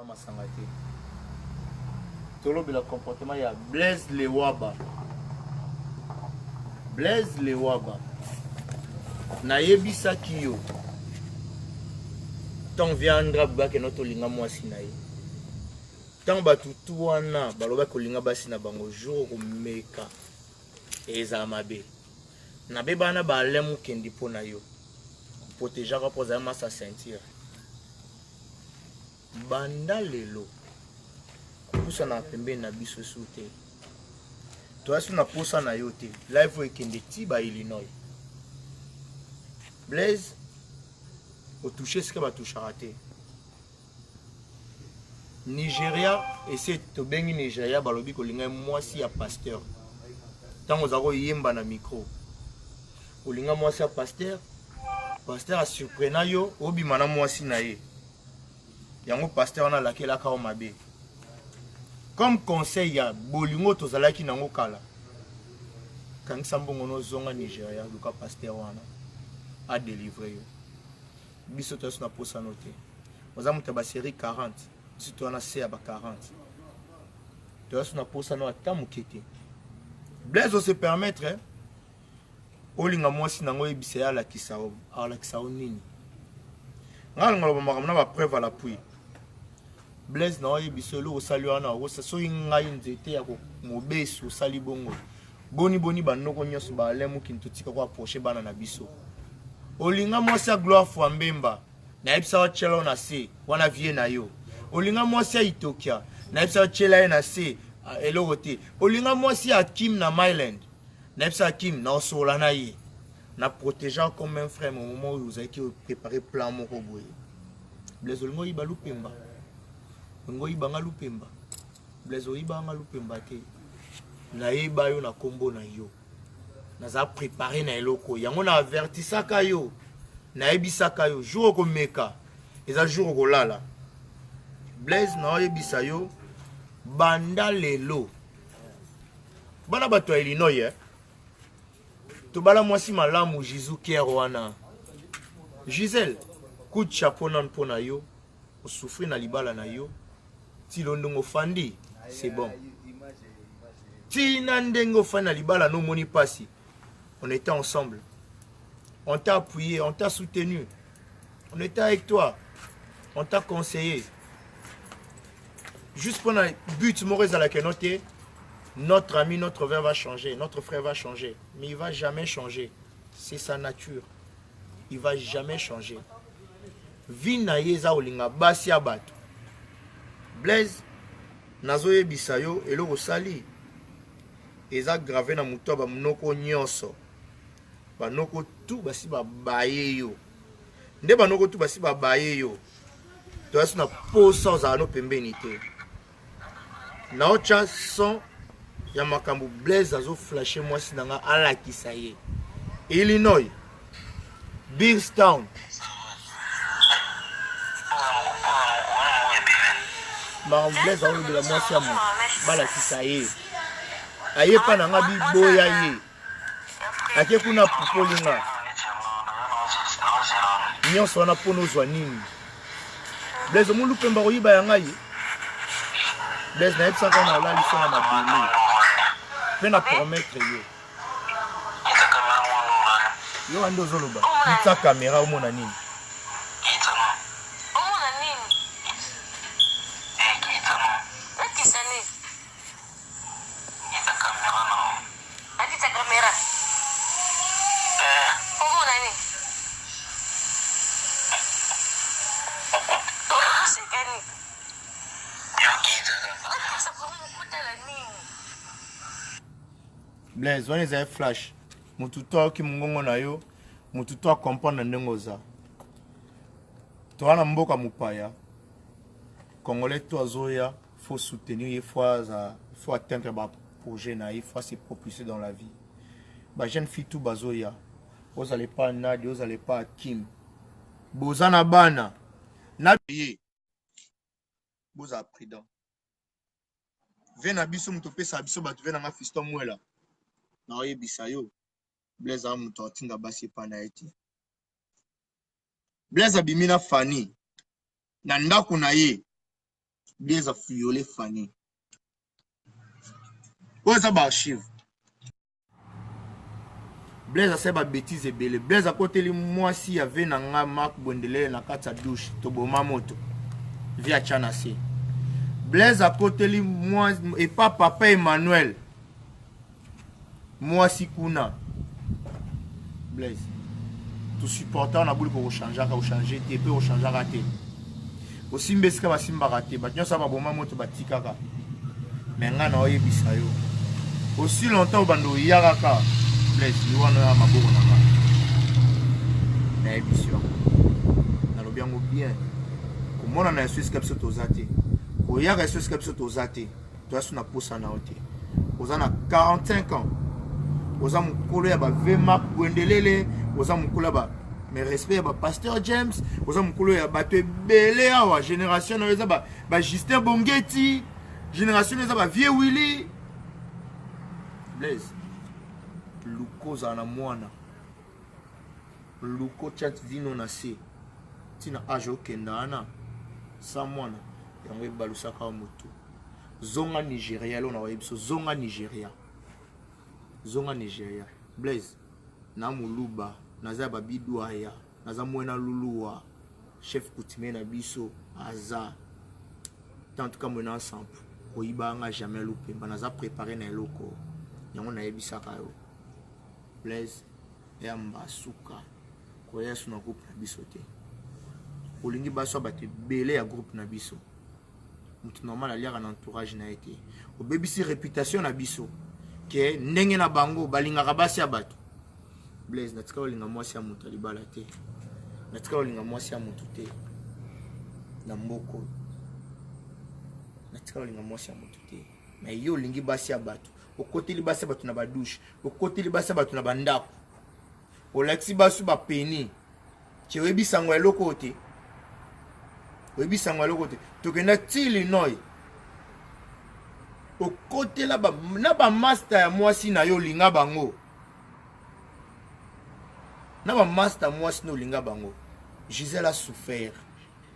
Masangati. Tolo le comportement ya Blaise Lewaba. Blaise Lewaba. Na yebisa kiyo. Tant viendra bake notre linga mwasi na ye. Tant batutu wana baloba ko linga basi na bango jour meka. Eza mabe. Na bebana ba lemu kendi pona yo. Protéger reposer ma sa ceinture. Banda lelo. Kusa na pembe na biso sute. To asu na posa na yote. Live ekende ti ba Illinois. Blaise au toucher ce que va toucher raté. Nigeria essaie to bengi Nigeria balobi ko linga mwasi ya pasteur. Tango zako yemba na micro. Olinga mwasi ya pasteur. Pasteur a surprena yo obi mana mwasi na ye. Yango pasteur wana lakela ka o mabe. Comme conseil ya bolingo tozalaki nango kala. Kangisa mbongo no zonga Nigeria luka pasteur wana a délivrer yo. Biso to na posa noté. Oza mutaba série 40, si to na C aba 40. To na posa no atamukete. Blaise se permettre olinga mwasi nango ebise ya la kisao, ala kisao nini. Ngalo ngalo makamna ba preuve à l'appui. Blaise na oyebise lo osali wana osa so ngai nzete ya ko mobesu osali bongo. Boni banoko nyoso ba lemu kintutika kwa approcher bana na biso. Olinga mwasi ya gloire fwa mbemba na ebisa wa chela na se wana vie na yo. Olinga mwasi ya Itokia na ebisa wa chela na se elogote. Olinga mwasi ya Kim na Myland na ebisa Kim na osola na ye. Na protégeant comme un frère au moment où vous avez préparé plan moko boye. Blaise olingo iba lupemba. Ngo iba nga lupemba. Blaise iba nga lupemba te. Na iba yo na kombo na yo. Naza préparé na eloko. Yango na avertisaka yo. Na ebisaka yo jour ko meka. Eza jour ko lala. Blaise na ebisa yo banda lelo. Bana bato Illinois Tobala mwasi malamu Jizu Kerwana. Gisèle, coup de chapeau nan pona yo, o souffrir na libala na yo. Ti londongo fandi, c'est bon. Ti nandengo fandi na libala no moni pasi. On était ensemble. On t'a appuyé, on t'a soutenu. On était avec toi. On t'a conseillé. Juste pour un but Maurice à la kenote. Notre ami, notre frère va changer, notre frère va changer, mais il ne va jamais changer. C'est sa nature. Il ne va jamais changer. Vina yeza olinga basi abatu. Blaise, nazoye bisayo, elo osali. Eza gravé na muto ba mnoko nyonso. Ba noko tu basi ba baye yo. Nde ba noko tu basi ba baye yo. To asu na posa ozano pembeni te. Na ocha son ya makambo Blaise azo flasher mwasi nanga ala kisaye. Illinois, Billstown. Makambo Blaise azo bila mwasi amu bala kisaye. Aye pa nanga biboya ye. Ake kuna pupolinga. Nyonso wana pono zwa nini. Blaise mulu pemba koyiba yanga ye. Blaise na epsa kana la liso na mabili. Pena promettre yo. Yo ando zoloba. Nita caméra au mona nini. Blaise, on est un flash. Mututo ki mungongo na yo, mututo comprendre ndengoza. Toana mboka mupaya. Congolais to azoya, faut soutenir, il faut atteindre ba projet na, il faut se propulser dans la vie. Ba jeune fille tout bazoya. Vous allez pas Nadi, vous allez pas Kim. Bozana bana. Nabi. Vous appris donc. Vena biso mutope sa biso batu vena nga fiston mwela. Na oye bisayo. Blaise a muto atinga basi pana eti. Blaise abimina Fanny. Na ndako na ye. Blaise a fiolé Fanny. Où est-ce archive? Blaise a fait des bêtises et belle. Blaise a côté les moi si y avait un Marc Bondele na kata douche Toboma moto via Chanasi. Blaise a côté les moi et pas papa Emmanuel. Moi si kuna. Blaise. Tout supportant na boule pour changer TP au changer raté. Aussi mbeska ba simba raté. Ba nyosa ba boma moto ba tikaka. Mais nga na oyebisa yo. Aussi longtemps bando yaraka. Blaise ni wana ya maboko na nga. Na ebisio. Na lo biango bien. Komona na yesu skapso tozate. Ko yaka yesu skapso tozate. To asu na posa na ote. Oza na 45 ans. Oza mukolo ya ba Vema Bwendelele, oza mukolo ba mais respect ya ba Pasteur James, oza mukolo ya bato ebele awa génération na eza ba Justin Bongeti, génération eza ba Vieux Willy. Blaise. Luko za na mwana. Luko chat vino na se. Tina ajo kenda ana. Sa mwana. Yango ebalusaka moto. Zonga Nigeria lo na wayebiso zonga Nigeria. Zonga Nigeria. Blaise. Na muluba. Naza babidu aya. Naza mwena luluwa. Chef coutumier na biso. Aza. En tout cas mwena ensemble. Koyiba nga jamais loupé. Naza préparé na eloko. Yango na yebisaka yo. Blaise. Ya mbasuka. Koya suna groupe na biso te. Olingi baso bate belé ya groupe na biso. Mutu normal aliaka na entourage na été. Obebisi réputation na biso. Que ndenge na bango balingaka basi ya bato. Blaise natika olinga mwasi ya mutu alibala te. Natika olinga mwasi ya mutu te. Na mboko. Natika olinga mwasi ya mutu te. Mais yo olingi basi ya bato. Okoteli basi ya bato na ba douche. Okoteli basi ya bato na bandako. Olaxi basu ba peni. Che webi sangwa eloko te. Webi sangwa eloko te. Tokenda tili noi. Au côté là-bas, na ba master moi si na yo linga bango. Na ba master moi si no linga bango. Gisèle a souffert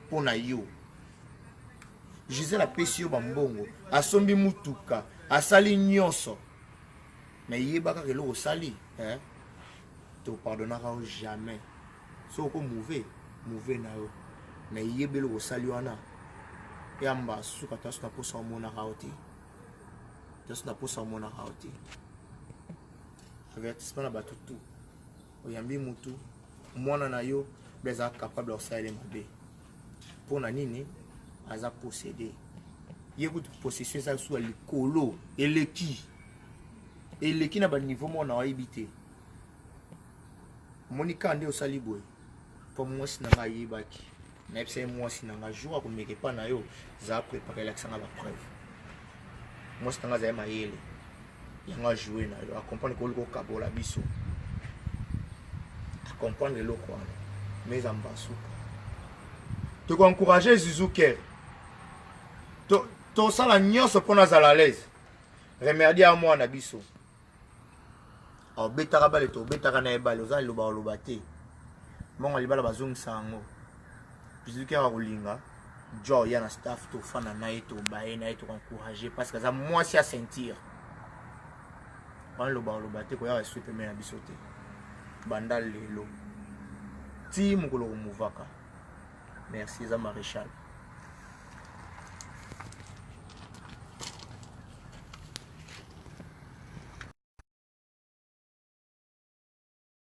pour na yo. Gisèle a pesi yo bambongo, asombi mutuka, asali nyonso. Mais yebaka ke lo sali, hein? Te pardonnera jamais. So ko mauvais na yo. Mais yebelo sali wana. Yamba suka tasuna posa mona raoti. Just na posa mona raoti. Avertissement na batutu. Oyambi mutu mwana na yo beza capable de faire mabe. Pona nini aza posséder. Yekutu possession ça sous likolo eleki. Eleki na ba niveau mona wa ibité. Monika ande osali boy. Pour moi si na nga yibaki. Na epse moi si na nga jour ko meke pa na yo za préparer l'accent à la preuve. Moi c'est nga za mayele. Yanga jouer na yo accompagner ko liko kabola biso. Comprendre le quoi mais ambasuka te encourager Zuzuke to sala nyonso pona za la l'aise remercier à moi na biso o betaka bale to betaka na ebale ozali loba lobate monga libala bazong sango Zuzuke a kolinga joy ya na staff to fana na eto bae na eto encourager parce que ça moi si à sentir on loba lobate ko ya soupe me na biso te Bandal lelo ti mukolo muvaka. Merci za maréchal.